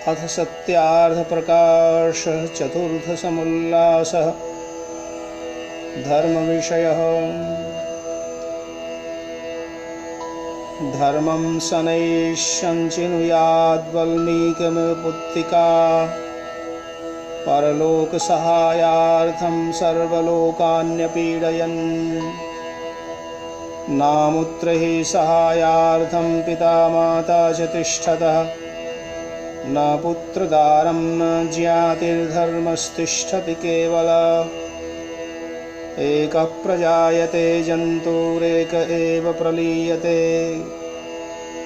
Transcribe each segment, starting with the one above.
अथ सत्यार्थप्रकाशः चतुर्थसमुल्लासः धर्मविषयः। धर्मं शनैः सञ्चिनुयाद्वल्मीकपुत्रिका परलोकसहायार्थं सर्वलोकान्यपीडयन्। नामुत्र हि सहायार्थं पिता माता च तिष्ठतः। न पुत्रदारं न ज्ञातिर्धर्मस्तिष्ठति केवल। एकः प्रजायते जन्तुरेक एव प्रलीयते।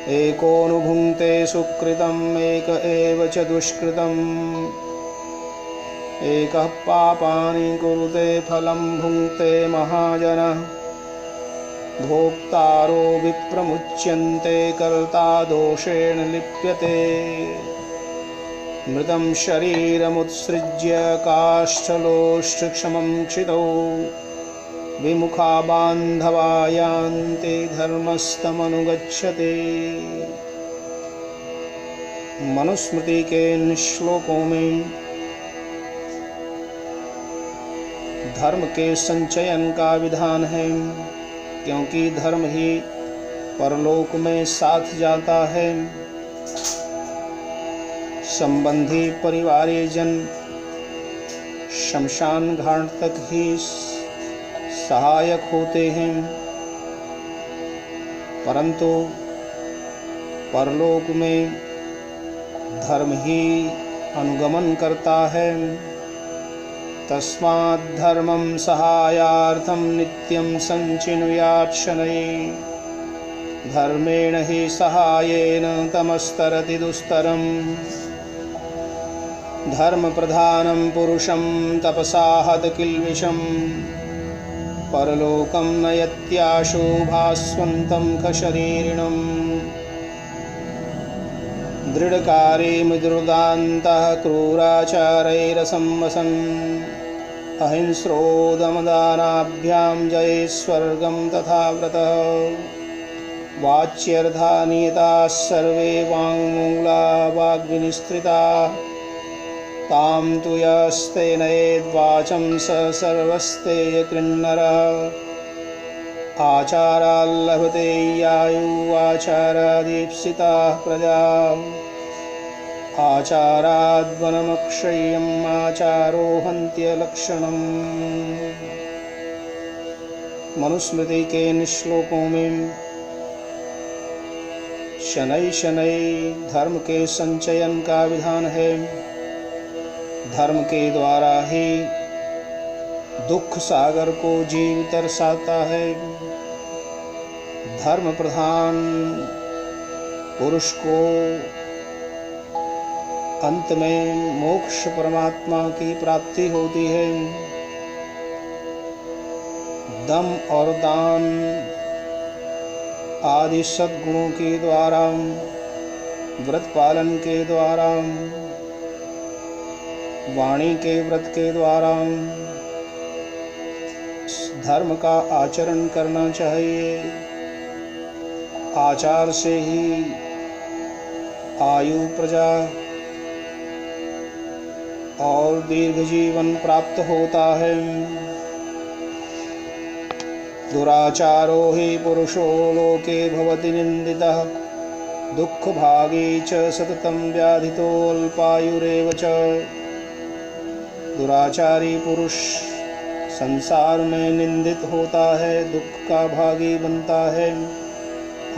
एकोऽनुभुङ्क्ते सुकृतम् एक एव च दुष्कृतम्। एकः पापानि कुरुते फलं भुङ्क्ते महाजनः। भोक्तारो विप्रमुच्यन्ते कर्ता दोषेण लिप्यते। मृतं शरीरमुत्सृज्य काष्ठलोष्ठक्षमं क्षितौ विमुखा बान्धवा यान्ति धर्मस्तमनुगच्छति। मनुस्मृति के इन श्लोकों में धर्म के संचयन का विधान है, क्योंकि धर्म ही परलोक में साथ जाता है। संबंधी परिवारजन शमशान घाट तक ही सहायक होते हैं, परंतु परलोक में धर्म ही अनुगमन करता है। तस्माद् धर्मं सहायार्थं नित्यं सञ्चिनुयात् शनैः। धर्मेण हि सहायेन तमस्तरति दुस्तरम्। धर्म प्रधानं पुरुषं तपसा हत किल्बिषम्। परलोकं नयत्याशु भास्वन्तं खशरीरिणम्। दृढकारे मृदुदान्तः क्रूराचारैरसंवसन्। अहिंस्रो दमदानाभ्यां जये स्वर्गं तथा व्रतः। वाच्यर्था नियताः सर्वे वाङ्मूला वाग्विनिस्तृताः। तां तु यस्ते नयेद्वाचं स सर्वस्ते कृन्नरः। आचाराल्लभते यायुवाचारादीप्सिताः प्रजाः। आचाराद्वनमक्षय्यम् आचारो हन्त्यलक्षणम्। मनुस्मृति के इन श्लोकों में शनै शनै धर्म के संचयन का विधान है। धर्म के द्वारा ही दुख सागर को जीव तरसाता है। धर्म प्रधान पुरुष को अंत में मोक्ष परमात्मा की प्राप्ति होती है। दम और दान आदि सद्गुणों के द्वारा, व्रत पालन के द्वारा, वाणी के व्रत के द्वारा धर्म का आचरण करना चाहिए। आचार से ही आयु, प्रजा और दीर्घ जीवन प्राप्त होता है। दुराचारो हि पुरुषो लोके भवति निन्दितः। दुःखभागी च सततं व्याधितो अल्पायुरेव च। दुराचारी पुरुष संसार में निंदित होता है, दुख का भागी बनता है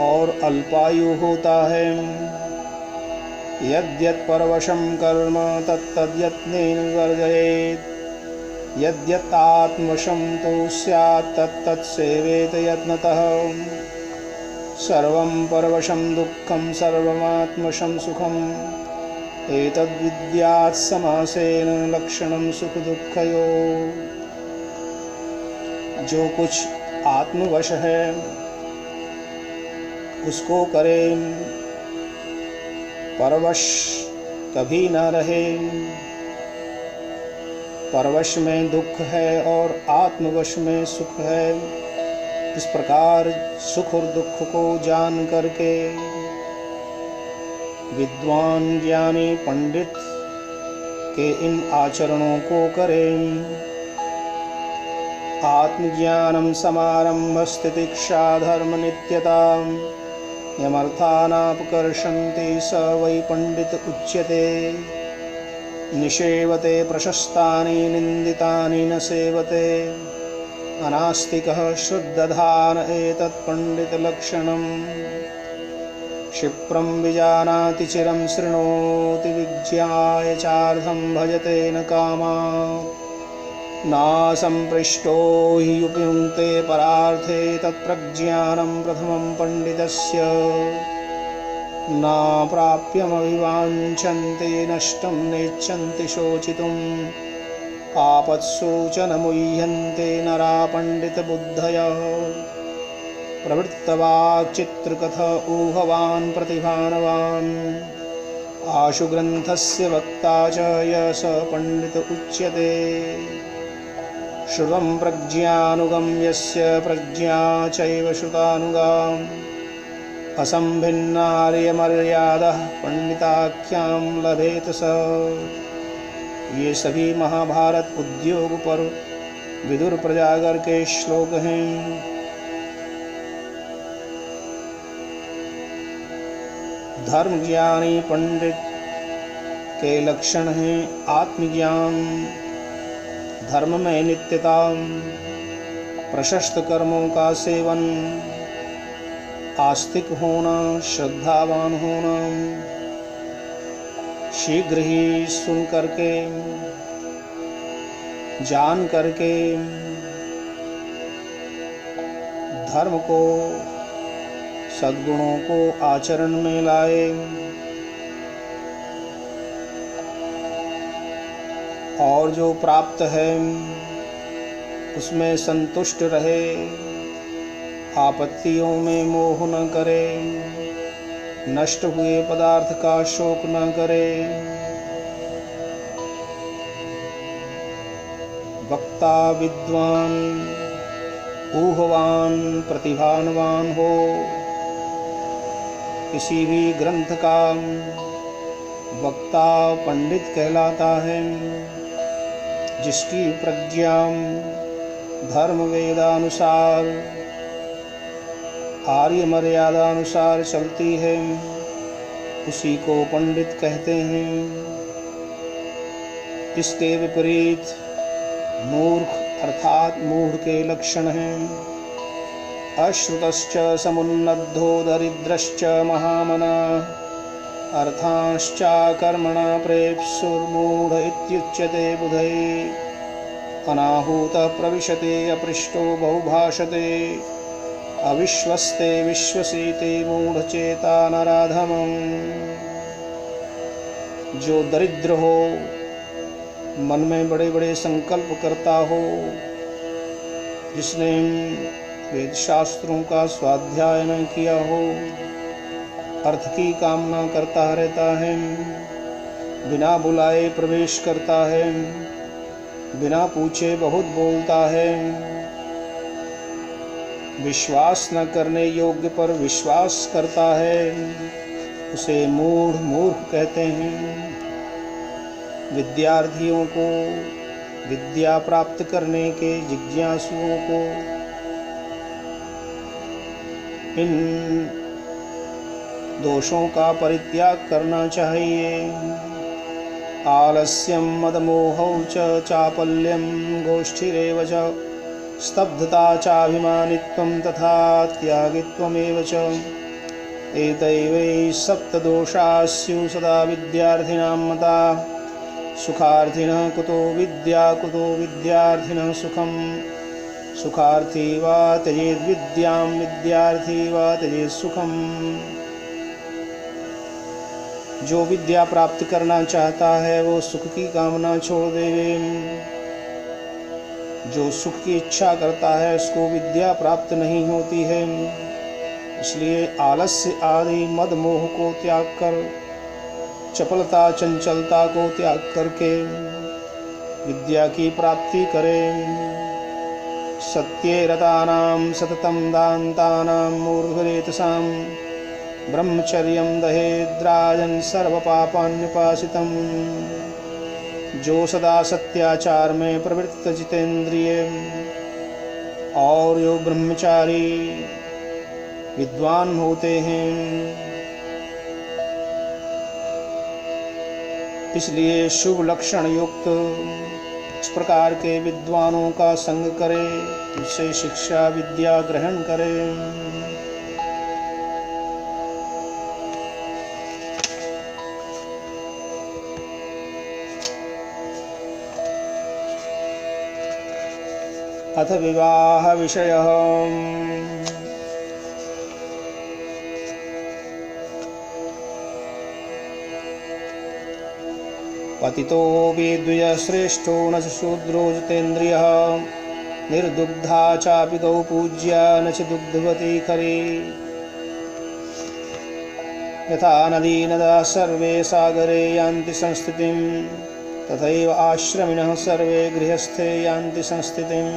और अल्पायु होता है। यद्यत् परवशं कर्म तत्तद्यत्नेन वर्जयेत्। यद्यत् आत्मवशं तु स्यात् तत्तत् सेवेत यत्नतः। सर्वं परवशं दुःखं सर्वमात्मवशं सुखम्। एतद्विद्यात् समासेन लक्षणं सुख दुःखयोः। जो कुछ आत्मवश है उसको करें, परवश कभी न रहे। परवश में दुख है और आत्मवश में सुख है। इस प्रकार सुख और दुख को जान करके विद्वान ज्ञानी पंडित के इन आचरणों को करें। आत्मज्ञानम समारंभस्तितिक्षा धर्म नित्यता यमर्थानापकर्षन्ति स वै पंडित उच्यते। निषेवते प्रशस्तानि निन्दितानि न सेवते अनास्तिकः शुद्धधान एतत् पंडितलक्षणम्। क्षिप्रं विजानाति चिरं शृणोति विज्ञाय चार्धं भजते न कामात्। नासंपृष्टो हि उपयुङ्क्ते परार्थे तत्प्रज्ञानं प्रथमं पण्डितस्य। नाप्राप्यमभिवाञ्छन्ति नष्टं नेच्छन्ति शोचितुम्। आपत्सु च न मुह्यन्ते नरा पण्डितबुद्धयः। प्रवृत्तवाक्चित्रकथ ऊहवान् प्रतिभानवान्। आशु ग्रन्थस्य वक्ता च य स पण्डित उच्यते। श्रुतं प्रज्ञानुगं यस्य प्रज्ञा चैव श्रुतानुगाम्। असंभिन्नार्यमर्यादः पंडिताख्यां लभेत स। ये सभी महाभारत उद्योग पर्व विदुर प्रजागर के श्लोक हैं। धर्म ज्ञानी पंडित के लक्षण हैं आत्मज्ञान, धर्म में नित्यता, प्रशस्त कर्मों का सेवन, आस्तिक होना, श्रद्धावान होना, शीघ्र ही सुन करके जान करके धर्म को सद्गुणों को आचरण में लाए और जो प्राप्त है उसमें संतुष्ट रहे, आपत्तियों में मोह न करे, नष्ट हुए पदार्थ का शोक न करे। वक्ता विद्वान ऊहवान प्रतिभानवान हो। किसी भी ग्रंथ का वक्ता पंडित कहलाता है जिसकी प्रज्ञा धर्म वेदानुसार आर्य मर्यादा अनुसार चलती है, उसी को पंडित कहते हैं। इसके विपरीत मूर्ख अर्थात मूढ़ के लक्षण हैं। अश्रुतश्च समुन्नद्धो दरिद्रश्च महामनः अर्थांश्चाकर्मणा प्रेप्सुर्मूढ इत्युच्यते बुधैः। अनाहूतः प्रविशते अपृष्टो बहुभाषते अविश्वस्ते विश्वसेते मूढ़चेता नराधमम्। जो दरिद्र हो, मन में बड़े बड़े संकल्प करता हो, जिसने वेद शास्त्रों का स्वाध्याय न किया हो, अर्थ की कामना करता रहता है, बिना बुलाए प्रवेश करता है, बिना पूछे बहुत बोलता है, विश्वास न करने योग्य पर विश्वास करता है, उसे मूढ़ मूर्ख कहते हैं। विद्यार्थियों को, विद्या प्राप्त करने के जिज्ञासुओं को इन दोषों का परित्याग करना चाहिए। आलस्यं मदमोहौ च चापल्यं गोष्ठिरेव च स्तब्धता चाभिमानित्वं तथा त्यागित्वमेव च। एतैवै सप्तदोषा स्युः सदा विद्यार्थिनां मता। सुखार्थिनः कुतो विद्या कुतो विद्यार्थिनः सुखम्। सुखार्थी वा त्यजेत् विद्यां विद्यार्थी वा त्यजेत् सुखम्। जो विद्या प्राप्त करना चाहता है वो सुख की कामना छोड़ देवे। जो सुख की इच्छा करता है उसको विद्या प्राप्त नहीं होती है। इसलिए आलस्य आदि मद मोह को त्याग कर, चपलता चंचलता को त्याग करके विद्या की प्राप्ति करें। सत्ये रतानां सततं दान्तानां मूर्धरेतसां ब्रह्मचर्यं दहेद्राजन् सर्वपापान्युपासितं जो सदा सत्याचार में प्रवृत्त जितेंद्रिय और जो ब्रह्मचारी विद्वान होते हैं, इसलिए शुभ लक्षण युक्त इस प्रकार के विद्वानों का संग करे, उससे शिक्षा विद्या ग्रहण करे। अथ विवाह विषयः। पतितो विद्विजश्रेष्ठो न च शूद्रो जितेन्द्रियः निर्दुग्धा चापि गौ पूज्या न च दुग्धवती खरी। यथा नदी नदा सर्वे सागरे यान्ति संस्थितिं तथैव आश्रमिणः सर्वे गृहस्थे यान्ति संस्थितिं।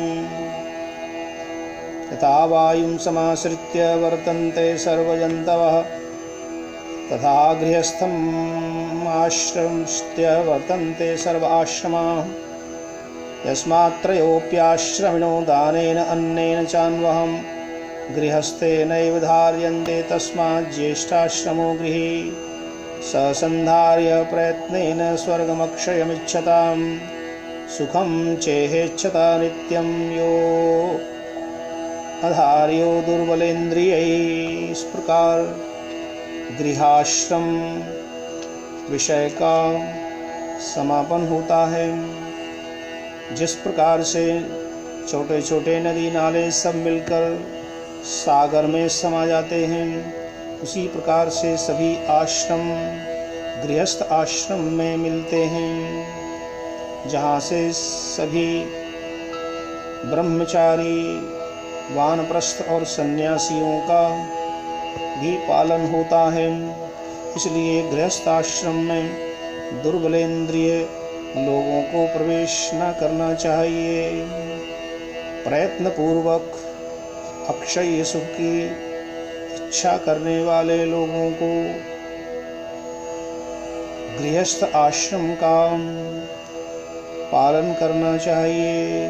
यथा वायुं समाश्रित्य वर्तन्ते सर्वजन्तवः तथा गृहस्थम् आश्रमश्च वर्तन्ते सर्व आश्रमाः। यस्मात्त्रयोऽप्याश्रमिणो दानेन अन्नेन चान्वहं गृहस्थेनैव धार्यन्ते तस्मात् ज्येष्ठाश्रमो गृही। स सन्धार्य प्रयत्नेन स्वर्गमक्षयमिच्छतां सुखं चेहेच्छता नित्यं यो अधार्यो दुर्बलेन्द्रियैः। इस प्रकार गृहाश्रम विषय का समापन होता है। जिस प्रकार से छोटे छोटे नदी नाले सब मिलकर सागर में समा जाते हैं, उसी प्रकार से सभी आश्रम गृहस्थ आश्रम में मिलते हैं, जहाँ से सभी ब्रह्मचारी वानप्रस्थ और सन्यासियों का भी पालन होता है। इसलिए गृहस्थ आश्रम में दुर्बलेंद्रिय लोगों को प्रवेश न करना चाहिए। प्रयत्न पूर्वक अक्षय सुख की इच्छा करने वाले लोगों को गृहस्थ आश्रम का पालन करना चाहिए।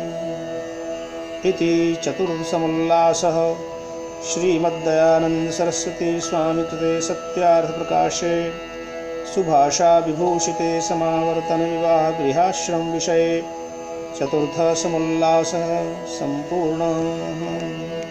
इति चतुर्थसमुल्लासः श्रीमद्दयानंद सरस्वती स्वामी कृते सत्यार्थ प्रकाशे सुभाषा विभूषिते समावर्तन विवाह गृहाश्रम विषये चतुर्थसमुल्लासः सम्पूर्णः।